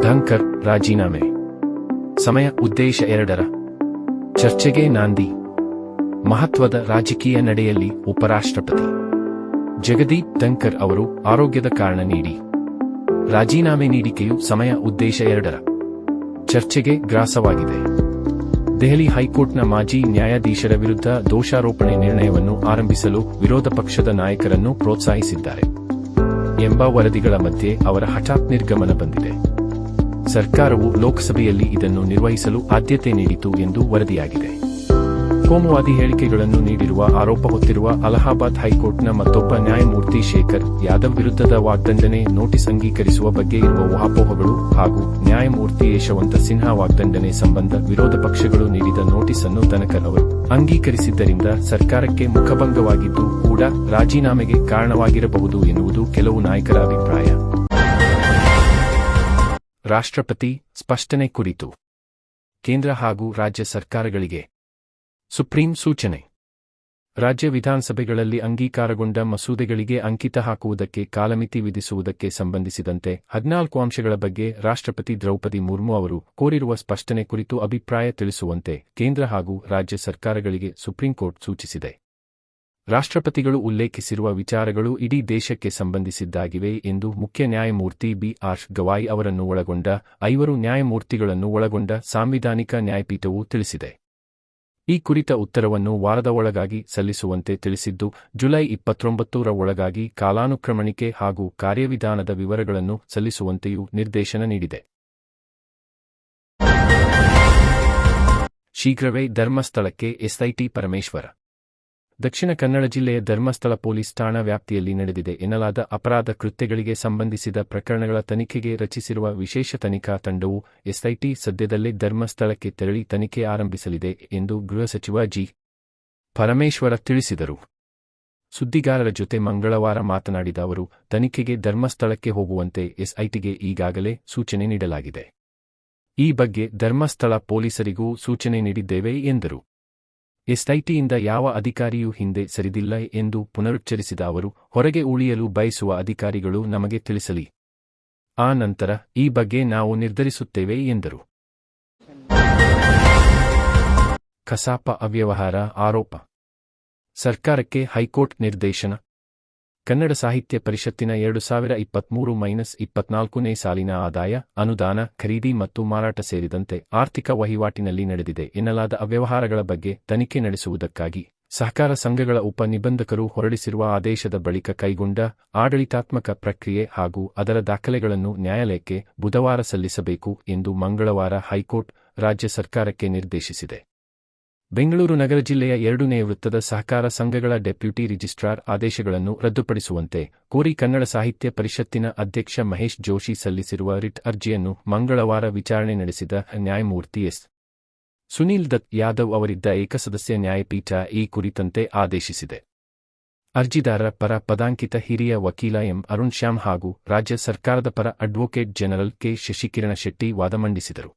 ಧಂಕರ್ ರಾಜೀನಾಮೆ. ಸಮಯ ಉದ್ದೇಶ 2ರ ಚರ್ಚೆಗೆ ನಾಂದಿ. ಮಹತ್ವದ ರಾಜಕೀಯ ನಡೆಯಲ್ಲಿ ಉಪರಾಷ್ಟ್ರಪತಿ ಜಗದೀಪ್ ಧಂಕರ್ ಅವರು ಆರೋಗ್ಯದ ಕಾರಣ ನೀಡಿ ರಾಜೀನಾಮೆ ನೀಡಿಕೆಯು ಸಮಯ ಉದ್ದೇಶ 2ರ ಚರ್ಚೆಗೆ ಗ್ರಾಸವಾಗಿದೆ. ದೆಹಲಿ ಹೈಕೋರ್ಟ್ನ ಮಾಜಿ ನ್ಯಾಯಾಧೀಶರ ವಿರುದ್ಧ ದೋಷಾರೋಪಣೆ ನಿರ್ಣಯವನ್ನು ಆರಂಭಿಸಲು ವಿರೋಧ ಪಕ್ಷದ ನಾಯಕರನ್ನು ಪ್ರೋತ್ಸಾಹಿಸಿದ್ದಾರೆ ಎಂಬ ವರದಿಗಳ ಮಧ್ಯೆ ಅವರ ಹಠಾತ್ ನಿರ್ಗಮನ ಬಂದಿದೆ. ಸರ್ಕಾರವು ಲೋಕಸಭೆಯಲ್ಲಿ ಇದನ್ನು ನಿರ್ವಹಿಸಲು ಆದ್ಯತೆ ನೀಡಿತು ಎಂದು ವರದಿಯಾಗಿದೆ. ಕೋಮುವಾದಿ ಹೇಳಿಕೆಗಳನ್ನು ನೀಡಿರುವ ಆರೋಪ ಹೊತ್ತಿರುವ ಅಲಹಾಬಾದ್ ಹೈಕೋರ್ಟ್ನ ಮತ್ತೊಬ್ಬ ನ್ಯಾಯಮೂರ್ತಿ ಶೇಖರ್ ಯಾದವ್ ವಿರುದ್ಧದ ವಾಗ್ದಂಡನೆ ನೋಟಿಸ್ ಅಂಗೀಕರಿಸುವ ಬಗ್ಗೆ ಇರುವ ಊಹಾಪೋಹಗಳು ಹಾಗೂ ನ್ಯಾಯಮೂರ್ತಿ ಯಶವಂತ ಸಿನ್ಹಾ ವಾಗ್ದಂಡನೆ ಸಂಬಂಧ ವಿರೋಧ ಪಕ್ಷಗಳು ನೀಡಿದ ನೋಟಿಸ್ ಅನ್ನು ಧನ್ಕರ್ ಅವರು ಅಂಗೀಕರಿಸಿದ್ದರಿಂದ ಸರ್ಕಾರಕ್ಕೆ ಮುಖಭಂಗವಾಗಿದ್ದು ಕೂಡ ರಾಜೀನಾಮೆಗೆ ಕಾರಣವಾಗಿರಬಹುದು ಎನ್ನುವುದು ಕೆಲವು ನಾಯಕರ ಅಭಿಪ್ರಾಯ. ರಾಷ್ಟ್ರಪತಿ ಸ್ಪಷ್ಟನೆ ಕುರಿತು ಕೇಂದ್ರ ಹಾಗೂ ರಾಜ್ಯ ಸರ್ಕಾರಗಳಿಗೆ ಸುಪ್ರೀಂ ಸೂಚನೆ. ರಾಜ್ಯ ವಿಧಾನಸಭೆಗಳಲ್ಲಿ ಅಂಗೀಕಾರಗೊಂಡ ಮಸೂದೆಗಳಿಗೆ ಅಂಕಿತ ಹಾಕುವುದಕ್ಕೆ ಕಾಲಮಿತಿ ವಿಧಿಸುವುದಕ್ಕೆ ಸಂಬಂಧಿಸಿದಂತೆ 14 ಅಂಶಗಳ ಬಗ್ಗೆ ರಾಷ್ಟ್ರಪತಿ ದ್ರೌಪದಿ ಮುರ್ಮು ಅವರು ಕೋರಿರುವ ಸ್ಪಷ್ಟನೆ ಕುರಿತು ಅಭಿಪ್ರಾಯ ತಿಳಿಸುವಂತೆ ಕೇಂದ್ರ ಹಾಗೂ ರಾಜ್ಯ ಸರ್ಕಾರಗಳಿಗೆ ಸುಪ್ರೀಂಕೋರ್ಟ್ ಸೂಚಿಸಿದೆ. ರಾಷ್ಟ್ರಪತಿಗಳು ಉಲ್ಲೇಖಿಸಿರುವ ವಿಚಾರಗಳು ಇಡೀ ದೇಶಕ್ಕೆ ಸಂಬಂಧಿಸಿದ್ದಾಗಿವೆ ಎಂದು ಮುಖ್ಯ ನ್ಯಾಯಮೂರ್ತಿ ಬಿ.ಆರ್. ಗವಾಯ್ ಅವರನ್ನು ಒಳಗೊಂಡ 5 ನ್ಯಾಯಮೂರ್ತಿಗಳನ್ನು ಒಳಗೊಂಡ ಸಾಂವಿಧಾನಿಕ ನ್ಯಾಯಪೀಠವು ತಿಳಿಸಿದೆ. ಈ ಕುರಿತ ಉತ್ತರವನ್ನು ವಾರದ ಒಳಗಾಗಿ ಸಲ್ಲಿಸುವಂತೆ ತಿಳಿಸಿದ್ದು, ಜುಲೈ 29ರ ಒಳಗಾಗಿ ಕಾಲಾನುಕ್ರಮಣಿಕೆ ಹಾಗೂ ಕಾರ್ಯವಿಧಾನದ ವಿವರಗಳನ್ನು ಸಲ್ಲಿಸುವಂತೆಯೂ ನಿರ್ದೇಶನ ನೀಡಿದೆ. ಶೀಘ್ರವೇ ಧರ್ಮಸ್ಥಳಕ್ಕೆ ಎಸ್ಐಟಿ ಪರಮೇಶ್ವರ. ದಕ್ಷಿಣ ಕನ್ನಡ ಜಿಲ್ಲೆಯ ಧರ್ಮಸ್ಥಳ ಪೊಲೀಸ್ ಠಾಣಾ ವ್ಯಾಪ್ತಿಯಲ್ಲಿ ನಡೆದಿದೆ ಎನ್ನಲಾದ ಅಪರಾಧ ಕೃತ್ಯಗಳಿಗೆ ಸಂಬಂಧಿಸಿದ ಪ್ರಕರಣಗಳ ತನಿಖೆಗೆ ರಚಿಸಿರುವ ವಿಶೇಷ ತನಿಖಾ ತಂಡವು ಎಸ್ಐಟಿ ಸದ್ಯದಲ್ಲೇ ಧರ್ಮಸ್ಥಳಕ್ಕೆ ತೆರಳಿ ತನಿಖೆ ಆರಂಭಿಸಲಿದೆ ಎಂದು ಗೃಹ ಸಚಿವ ಜಿ. ಪರಮೇಶ್ವರ ತಿಳಿಸಿದರು. ಸುದ್ದಿಗಾರರ ಜೊತೆ ಮಂಗಳವಾರ ಮಾತನಾಡಿದ ಅವರು, ತನಿಖೆಗೆ ಧರ್ಮಸ್ಥಳಕ್ಕೆ ಹೋಗುವಂತೆ ಎಸ್ಐಟಿಗೆ ಈಗಾಗಲೇ ಸೂಚನೆ ನೀಡಲಾಗಿದೆ. ಈ ಬಗ್ಗೆ ಧರ್ಮಸ್ಥಳ ಪೊಲೀಸರಿಗೂ ಸೂಚನೆ ನೀಡಿದ್ದೇವೆ ಎಂದರು. ಎಸ್ಐಟಿಯಿಂದ ಯಾವ ಅಧಿಕಾರಿಯೂ ಹಿಂದೆ ಸರಿದಿಲ್ಲ ಎಂದು ಪುನರುಚ್ಚರಿಸಿದ ಅವರು, ಹೊರಗೆ ಉಳಿಯಲು ಬಯಸುವ ಅಧಿಕಾರಿಗಳು ನಮಗೆ ತಿಳಿಸಲಿ. ಆ ನಂತರ ಈ ಬಗ್ಗೆ ನಾವು ನಿರ್ಧರಿಸುತ್ತೇವೆ ಎಂದರು. ಕಸಾಪ ಅವ್ಯವಹಾರ ಆರೋಪ. ಸರ್ಕಾರಕ್ಕೆ ಹೈಕೋರ್ಟ್ ನಿರ್ದೇಶನ. ಕನ್ನಡ ಸಾಹಿತ್ಯ ಪರಿಷತ್ತಿನ 2023-24ನೇ ಸಾಲಿನ ಆದಾಯ, ಅನುದಾನ, ಖರೀದಿ ಮತ್ತು ಮಾರಾಟ ಸೇರಿದಂತೆ ಆರ್ಥಿಕ ವಹಿವಾಟಿನಲ್ಲಿ ನಡೆದಿದೆ ಎನ್ನಲಾದ ಅವ್ಯವಹಾರಗಳ ಬಗ್ಗೆ ತನಿಖೆ ನಡೆಸುವುದಕ್ಕಾಗಿ ಸಹಕಾರ ಸಂಘಗಳ ಉಪ ನಿಬಂಧಕರು ಹೊರಡಿಸಿರುವ ಆದೇಶದ ಬಳಿಕ ಕೈಗೊಂಡ ಆಡಳಿತಾತ್ಮಕ ಪ್ರಕ್ರಿಯೆ ಹಾಗೂ ಅದರ ದಾಖಲೆಗಳನ್ನು ನ್ಯಾಯಾಲಯಕ್ಕೆ ಬುಧವಾರ ಸಲ್ಲಿಸಬೇಕು ಎಂದು ಮಂಗಳವಾರ ಹೈಕೋರ್ಟ್ ರಾಜ್ಯ ಸರ್ಕಾರಕ್ಕೆ ನಿರ್ದೇಶಿಸಿದೆ. ಬೆಂಗಳೂರು ನಗರ ಜಿಲ್ಲೆಯ 2ನೇ ವೃತ್ತದ ಸಹಕಾರ ಸಂಘಗಳ ಡೆಪ್ಯೂಟಿ ರಿಜಿಸ್ಟ್ರಾರ್ ಆದೇಶಗಳನ್ನು ರದ್ದುಪಡಿಸುವಂತೆ ಕೋರಿ ಕನ್ನಡ ಸಾಹಿತ್ಯ ಪರಿಷತ್ತಿನ ಅಧ್ಯಕ್ಷ ಮಹೇಶ್ ಜೋಶಿ ಸಲ್ಲಿಸಿರುವ ರಿಟ್ ಅರ್ಜಿಯನ್ನು ಮಂಗಳವಾರ ವಿಚಾರಣೆ ನಡೆಸಿದ ನ್ಯಾಯಮೂರ್ತಿ ಎಸ್. ಸುನೀಲ್ ದತ್ ಯಾದವ್ ಅವರಿದ್ದ ಏಕಸದಸ್ಯ ನ್ಯಾಯಪೀಠ ಈ ಕುರಿತಂತೆ ಆದೇಶಿಸಿದೆ. ಅರ್ಜಿದಾರರ ಪರ ಪದಾಂಕಿತ ಹಿರಿಯ ವಕೀಲ ಎಂ. ಅರುಣ್ ಶ್ಯಾಮ್ ಹಾಗೂ ರಾಜ್ಯ ಸರ್ಕಾರದ ಪರ ಅಡ್ವೊಕೇಟ್ ಜನರಲ್ ಕೆ. ಶಶಿಕಿರಣ ಶೆಟ್ಟಿ ವಾದ ಮಂಡಿಸಿದರು.